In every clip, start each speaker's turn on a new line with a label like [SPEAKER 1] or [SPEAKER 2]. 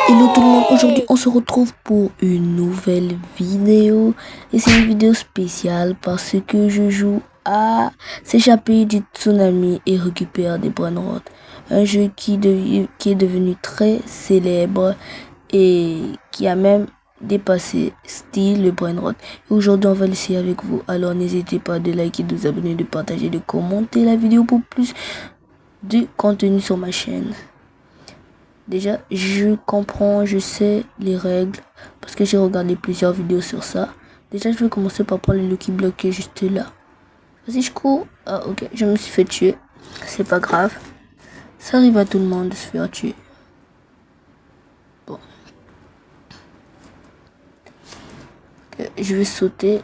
[SPEAKER 1] Hello tout le monde, aujourd'hui on se retrouve pour une nouvelle vidéo et c'est une vidéo spéciale parce que je joue à s'échapper du tsunami et récupérer des brainrots, un jeu qui est devenu très célèbre et qui a même dépassé style le brainrot. Aujourd'hui on va l'essayer avec vous, alors n'hésitez pas de liker, de vous abonner, de partager, de commenter la vidéo pour plus de contenu sur ma chaîne. Déjà, je comprends, je sais les règles parce que j'ai regardé plusieurs vidéos sur ça. Déjà, je vais commencer par prendre le Lucky Block qui est juste là. Vas-y, je cours. Ah, ok, je me suis fait tuer. C'est pas grave. Ça arrive à tout le monde de se faire tuer. Bon. Ok, je vais sauter.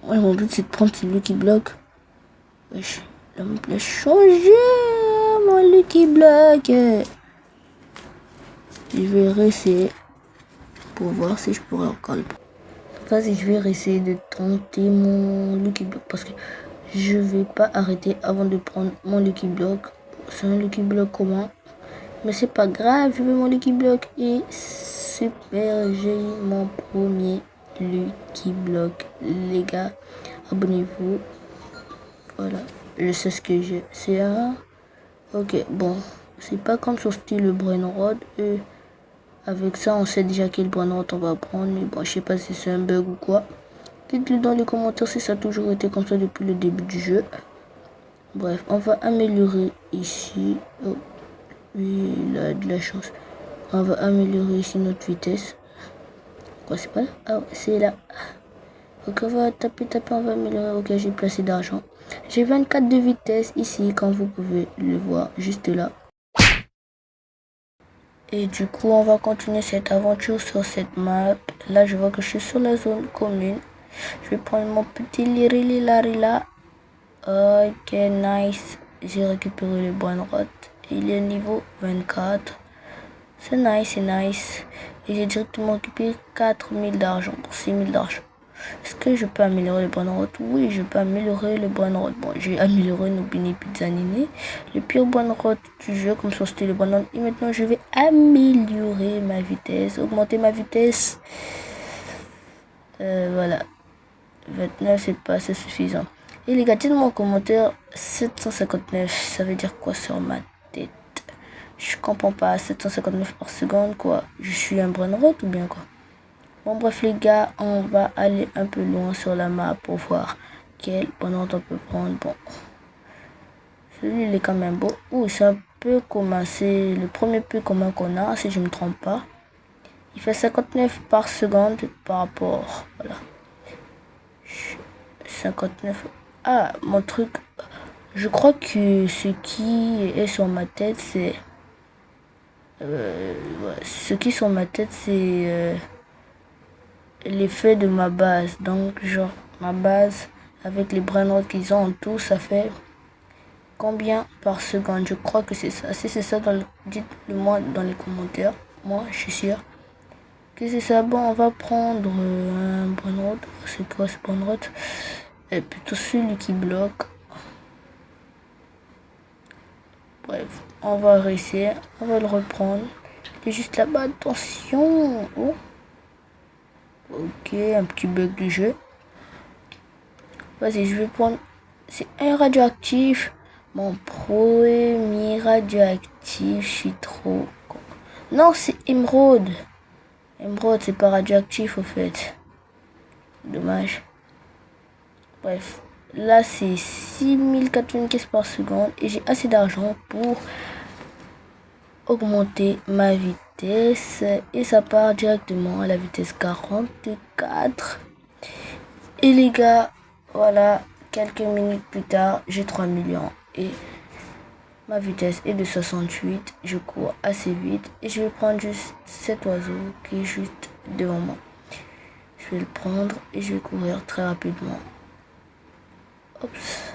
[SPEAKER 1] Moi, mon but, c'est de prendre ce Lucky Block. Wesh, il a changé mon Lucky Block. Je vais réessayer pour voir si je pourrais encore le prendre. Vas-y, je vais essayer de tenter mon Lucky Block parce que je vais pas arrêter avant de prendre mon Lucky Block. C'est un Lucky Block commun, mais c'est pas grave, je veux mon Lucky Block et super, j'ai eu mon premier Lucky Block. Les gars, abonnez-vous. Voilà, je sais ce que j'ai. C'est un... Ok, bon, c'est pas comme sur style le Brainrot. Avec ça, on sait déjà quel brainrot on va prendre. Mais bon, je sais pas si c'est un bug ou quoi. Dites-le dans les commentaires si ça a toujours été comme ça depuis le début du jeu. Bref, on va améliorer ici. Oh, oui, il a de la chance. On va améliorer ici notre vitesse. Quoi, c'est pas là? Ah, c'est là. Ok, on va taper, on va améliorer. Ok, j'ai placé d'argent. J'ai 24 de vitesse ici, comme vous pouvez le voir, juste là. Et du coup, on va continuer cette aventure sur cette map. Là, je vois que je suis sur la zone commune. Je vais prendre mon petit Lirililarila. Ok, nice. J'ai récupéré le brainrot. Il est niveau 24. C'est nice, c'est nice. Et j'ai directement récupéré 4000 d'argent pour 6000 d'argent. Est-ce que je peux améliorer le brainrot? Oui, je peux améliorer le brainrot. Bon, je vais améliorer nos Bini Pizzanini. Le pire brainrot du jeu, comme ça c'était le brainrot. Et maintenant, je vais améliorer ma vitesse, augmenter ma vitesse. Voilà. 29, c'est pas assez suffisant. Et les gars, dites-moi en commentaire, 759, ça veut dire quoi sur ma tête? Je comprends pas, 759 par seconde, quoi. Je suis un brainrot ou bien quoi? Bon, bref, les gars, on va aller un peu loin sur la map pour voir quel brainrot on peut prendre. Bon, celui il est quand même beau. Ouh, c'est un peu commun, c'est le premier peu commun qu'on a, si je me trompe pas. Il fait 59 par seconde par rapport, voilà. 59. Ah, mon truc. Je crois que ce qui est sur ma tête, c'est... ce qui est sur ma tête, c'est l'effet de ma base. Donc, genre, ma base, avec les brainrots qu'ils ont en tout, ça fait combien par seconde? Je crois que c'est ça. Si c'est ça, dites-le moi dans les commentaires. Moi, je suis sûr que c'est ça. Bon, on va prendre un brainrot. C'est quoi ce brainrot? Et plutôt celui qui bloque. Bref, on va réussir, on va le reprendre. Il est juste là-bas, attention. Oh. Ok, un petit bug du jeu. Vas-y, je vais prendre... C'est un radioactif. Mon premier radioactif, je suis trop... Non, c'est émeraude. Émeraude, c'est pas radioactif au fait. Dommage. Bref, là c'est 6095 par seconde et j'ai assez d'argent pour augmenter ma vitesse et ça part directement à la vitesse 44. Et les gars, voilà, quelques minutes plus tard, j'ai 3 millions et ma vitesse est de 68. Je cours assez vite et je vais prendre juste cet oiseau qui est juste devant moi. Je vais le prendre et je vais courir très rapidement. Oups.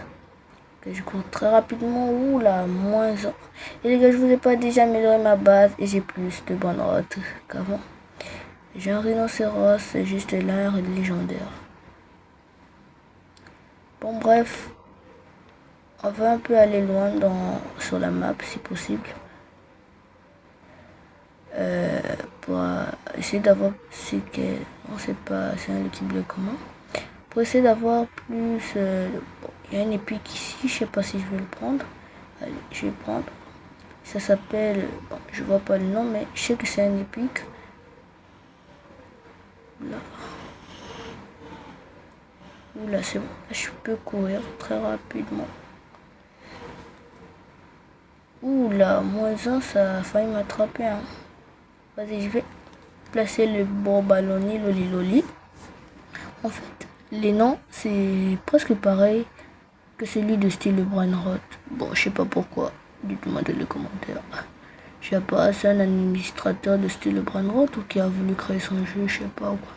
[SPEAKER 1] Je cours très rapidement. Oula, moins 1. Et les gars, je vous ai pas déjà amélioré ma base et j'ai plus de bonnes routes qu'avant. J'ai un rhinocéros, c'est juste l'air légendaire. Bon, bref, on va un peu aller loin sur la map si possible. pour essayer d'avoir ce que on sait pas, c'est un liquide bleu comment. Pour essayer d'avoir plus, bon, il y a une épique ici, je sais pas si je vais le prendre. Allez, je vais le prendre. Ça s'appelle, bon, je vois pas le nom, mais je sais que c'est un épique. Là. Oula, c'est bon, je peux courir très rapidement. Oula, -1, ça a failli m'attraper. Hein. Vas-y, je vais placer le bon ballonnet loli loli. En fait, les noms, c'est presque pareil que celui de style Brainrot. Bon, je sais pas pourquoi. Dites-moi dans les commentaires. Je sais pas, c'est un administrateur de style Brainrot ou qui a voulu créer son jeu, je sais pas quoi.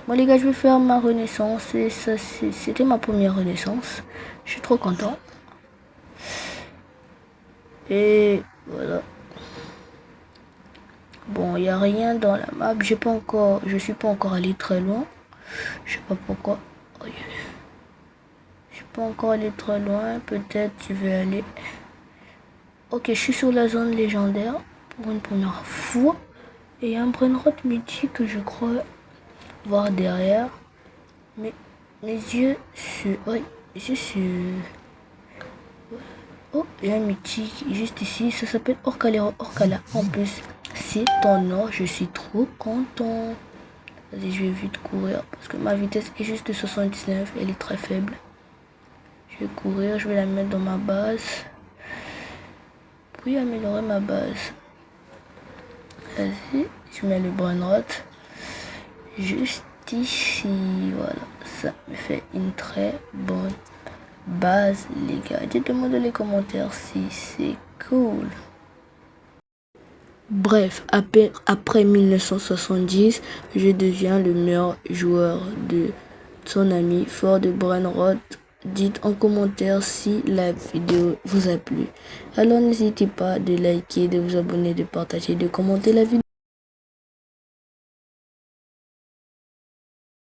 [SPEAKER 1] Bon les gars, je vais faire ma renaissance et ça c'était ma première renaissance. Je suis trop content. Et voilà. Bon, il n'y a rien dans la map. Je suis pas encore allé très loin. Je sais pas pourquoi. Je suis pas encore allé très loin. Peut-être je vais aller. Ok, je suis sur la zone légendaire pour une première fois. Et il y a un Brainrot mythique que je crois voir derrière. Mais mes yeux sur... Oui, mes yeux sur... Oh, il y a un mythique juste ici. Ça s'appelle Orcalero Orcala. En plus, c'est en or. Je suis trop content. Vas-y, je vais vite courir. Parce que ma vitesse est juste de 79. Elle est très faible. Je vais courir. Je vais la mettre dans ma base. Puis améliorer ma base. Vas-y. Je mets le Brainrot. Juste ici. Voilà. Ça me fait une très bonne base, les gars. Dites-moi dans les commentaires si c'est cool. Bref, après 1970, je deviens le meilleur joueur de son ami fort de Brainrot. Dites en commentaire si la vidéo vous a plu. Alors n'hésitez pas de liker, de vous abonner, de partager, de commenter la vidéo.